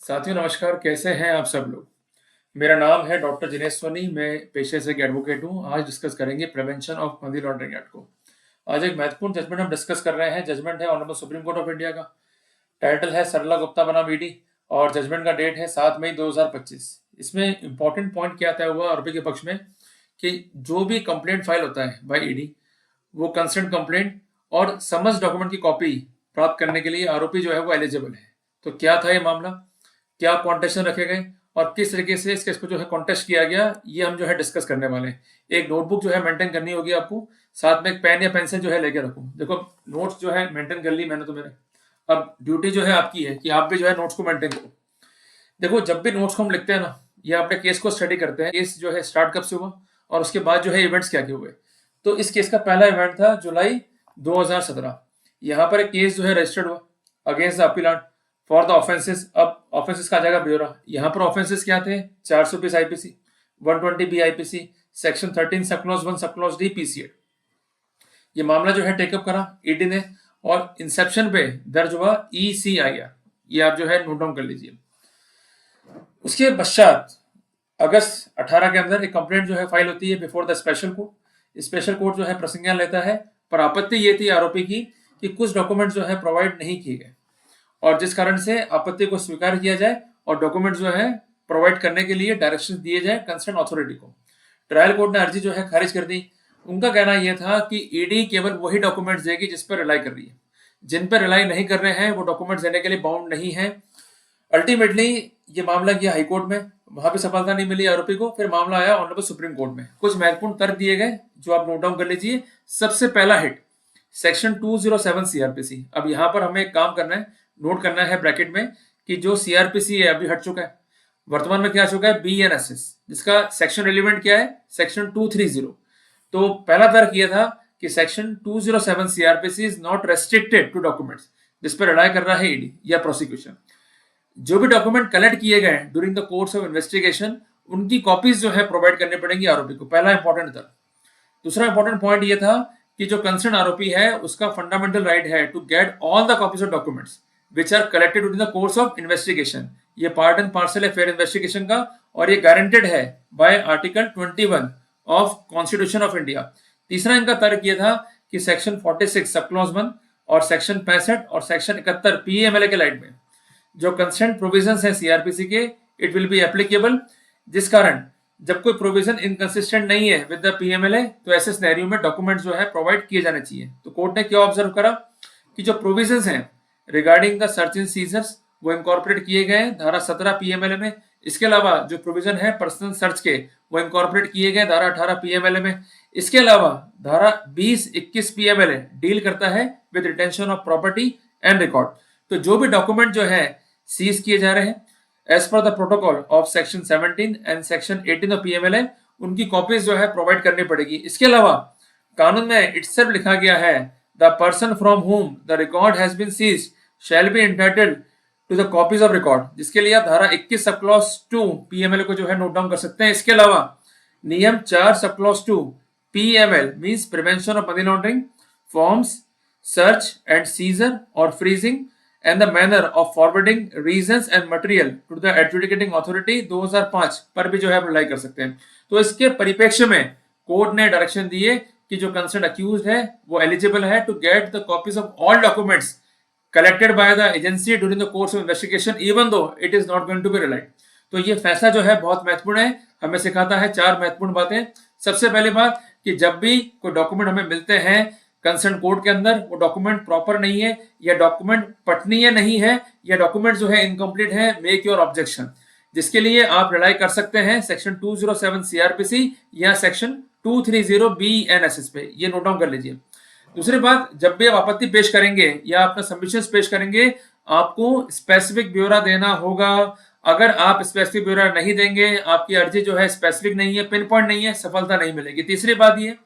साथियों नमस्कार, कैसे हैं आप सब लोग। मेरा नाम है डॉक्टर जिनेश सोनी। मैं पेशे से एक एडवोकेट हूँ। आज डिस्कस करेंगे prevention of money laundering act को। आज एक महत्वपूर्ण जजमेंट हम डिस्कस कर रहे हैं। जजमेंट है honourable supreme court of India का। टाइटल है सरला गुप्ता बनाम ईडी और जजमेंट का डेट है 7 मई 2025। इसमें इंपॉर्टेंट पॉइंट क्या तय हुआ आरोपी के पक्ष में कि जो भी कंप्लेंट फाइल होता है बाय ईडी, वो कंसर्न कंप्लेंट और समझ डॉक्यूमेंट की कॉपी प्राप्त करने के लिए आरोपी जो है वो एलिजिबल है। तो क्या था ये मामला, क्या कॉन्टेक्शन रखे गए और किस तरीके से इस केस को जो है कॉन्टेस्ट किया गया, ये हम जो है डिस्कस करने वाले हैं। एक नोटबुक जो है मेंटेन करनी होगी आपको, साथ में एक पेन या पेंसिल जो है लेके रखो। देखो नोट्स जो है मेंटेन कर ली मैंने तो मेरे, अब ड्यूटी जो है आपकी है कि आप भी जो है नोट्स को मेंटेन करो। देखो जब भी नोट्स को हम लिखते हैं ना, या अपने केस को स्टडी करते हैं, केस जो है स्टार्ट कब से हुआ और उसके बाद जो है इवेंट्स क्या क्या हुए। तो इस केस का पहला इवेंट था जुलाई 2017। यहाँ पर एक केस जो है रजिस्टर्ड हुआ against the appellant for the offences. अब ऑफेंसेस का आ जाएगा ब्यौरा। यहाँ पर ऑफेंसेस क्या थे, 420 IPC, 120 B IPC, section 13 sub clause 1 sub clause D PCA. ये मामला जो है टेकअप करा ईडी ने और इंसेप्शन पे दर्ज हुआ ECIR। ये आप जो है नोट डाउन कर लीजिए। उसके पश्चात अगस्त 18 के अंदर एक कंप्लेंट जो है फाइल होती है before the special court. Special court जो है प्रसंज्ञान लेता है, पर आपत्ति ये थी आरोपी की कि कुछ डॉक्यूमेंट जो है प्रोवाइड नहीं किए गए और जिस कारण से आपत्ति को स्वीकार किया जाए और डॉक्यूमेंट जो है प्रोवाइड करने के लिए डायरेक्शन दिए जाए कंसर्न अथॉरिटी को। ट्रायल कोर्ट ने अर्जी जो है खारिज कर दी। उनका कहना यह था कि ईडी केवल वही डॉक्यूमेंट्स देगी जिस पर रिलाई कर रही है, जिन पर रिलाई नहीं कर रहे हैं वो डॉक्यूमेंट्स देने के लिए बाउंड नहीं है। अल्टीमेटली ये मामला गया हाईकोर्ट में, वहां भी सफलता नहीं मिली आरोपी को। फिर मामला आया ऑनरेबल सुप्रीम कोर्ट में। कुछ महत्वपूर्ण तर्क दिए गए जो आप नोट डाउन कर लीजिए। सबसे पहला हिट सेक्शन 207 सीआरपीसी। अब यहाँ पर हमें एक काम करना है, नोट करना है ब्रैकेट में कि जो सीआरपीसी है अभी हट चुका है, वर्तमान में क्या आ चुका है BNSS, जिसका सेक्शन रिलेवेंट क्या है सेक्शन 230। तो पहला तर्क यह था कि section 207 CrPC is not restricted to documents जिस पर रिलाई कर रहा है ईडी या प्रोसिक्यूशन। जो भी डॉक्यूमेंट कलेक्ट किए गए during the course of investigation, उनकी कॉपीज जो है प्रोवाइड करनी पड़ेंगी आरोपी को। पहला इंपॉर्टेंट था। दूसरा इंपॉर्टेंट पॉइंट ये था कि जो कंसर्न आरोपी है उसका फंडामेंटल राइट है to get all the copies of documents which are collected during the course of investigation. ये पार्ट एंड पार्सल है फेयर इन्वेस्टिगेशन का और ये गारंटेड है by article 21 of constitution of India. तीसरा इनका तर्क ये था कि सेक्शन 46 सब क्लॉज 1 और सेक्शन 65 और सेक्शन 71 PMLA के लाइट में जो कंसेंट प्रोविजंस है सीआरपीसी के, इट विल बी एप्लीकेबल। जिस कारण जब कोई प्रोविजन इनकंसिस्टेंट नहीं है विद द PMLA, तो ऐसे सिनेरियो में डॉक्यूमेंट जो है प्रोवाइड किए जाने चाहिए। तो कोर्ट ने क्या ऑब्जर्व करा कि जो प्रोविजंस हैं regarding the search and seizures वो इनकॉर्पोरेट किए गए धारा 17 PMLA में। इसके अलावा जो प्रोविजन है पर्सनल सर्च के वो इनकॉर्पोरेट किए गए धारा 18 PMLA में। इसके अलावा धारा 20-21 PMLA डील करता है with retention of property and record. तो जो भी डॉक्यूमेंट जो है सीज किए जा रहे हैं as per the protocol of section 17 and section 18 of PMLA, उनकी कॉपीज जो है प्रोवाइड करनी पड़ेगी। इसके अलावा कानून में इटसेल्फ लिखा गया है the person from home the record has been seized shall be entitled to the copies of record, जिसके लिए आप धारा 21 सब क्लॉज 2 PMLA को जो है नोट डाउन कर सकते हैं। इसके अलावा नियम 4 sub clause 2 PML means prevention of money laundering forms search and seizure और freezing and the manner of forwarding reasons and material to the adjudicating authority 2005 पर भी जो है अप्लाई कर सकते हैं। तो इसके परिप्रेक्ष्य में कोर्ट ने डायरेक्शन दिए कि जो कंसर्न अक्यूज्ड है वो एलिजिबल है to get the copies of all documents collected by the agency during the course of investigation even though it is not going to be relied. तो ये फैसला जो है बहुत महत्वपूर्ण है, हमें सिखाता है 4 महत्वपूर्ण बातें। सबसे पहली बात कि जब भी कोई डॉक्यूमेंट हमें मिलते हैं कंसर्न कोर्ट के अंदर, वो डॉक्यूमेंट प्रॉपर नहीं है या डॉक्यूमेंट पठनीय नहीं है या डॉक्यूमेंट जो है इनकम्प्लीट है, मेक योर ऑब्जेक्शन, जिसके लिए आप रिलाई कर सकते हैं सेक्शन 207 CRPC या सेक्शन 230 BNSS पे। ये नोट डाउन कर लीजिए। दूसरी बात, जब भी आप आपत्ति पेश करेंगे या अपना सबमिशन पेश करेंगे, आपको स्पेसिफिक ब्यौरा देना होगा। अगर आप स्पेसिफिक ब्यौरा नहीं देंगे, आपकी अर्जी जो है स्पेसिफिक नहीं है, पिन पॉइंट नहीं है, सफलता नहीं मिलेगी। तीसरी बात ये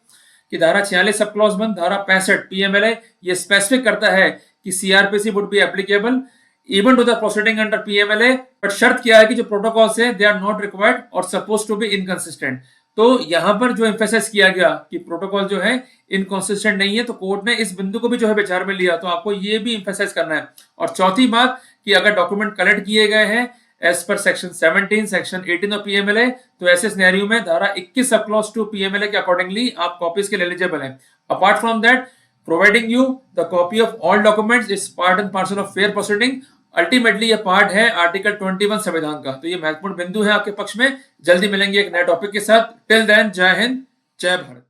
कि धारा 46 सब क्लॉज 1 धारा 65 PMLA ये स्पेसिफिक करता है कि CRPC would be applicable even to the proceeding under PMLA, but शर्त क्या है कि जो प्रोटोकॉल्स है दे आर नॉट रिक्वायर्ड और सपोज टू बी इनकंसिस्टेंट। तो यहां पर जो एम्फेसाइज किया गया कि प्रोटोकॉल जो है इनकंसिस्टेंट नहीं है, तो कोर्ट ने इस बिंदु को भी जो है विचार में लिया। तो आपको ये भी एम्फेसाइज करना है। और चौथी बात कि अगर डॉक्यूमेंट कलेक्ट किए गए हैं एज पर सेक्शन 17, सेक्शन 18 ऑफ पीएमएलए। तो ऐसे सिनेरियो में धारा 21 सब क्लॉज 2 पीएमएलए के अकॉर्डिंगली आप कॉपीज के लिए एलिजिबल हैं। Apart from that, providing you the copy of all documents is part and parcel of fair proceeding. Ultimately ये पार्ट है आर्टिकल 21 संविधान का। तो ये महत्वपूर्ण बिंदु है आपके पक्ष में। जल्दी मिलेंगे एक नए टॉपिक के साथ। टिल देन, जय हिंद, जय भारत।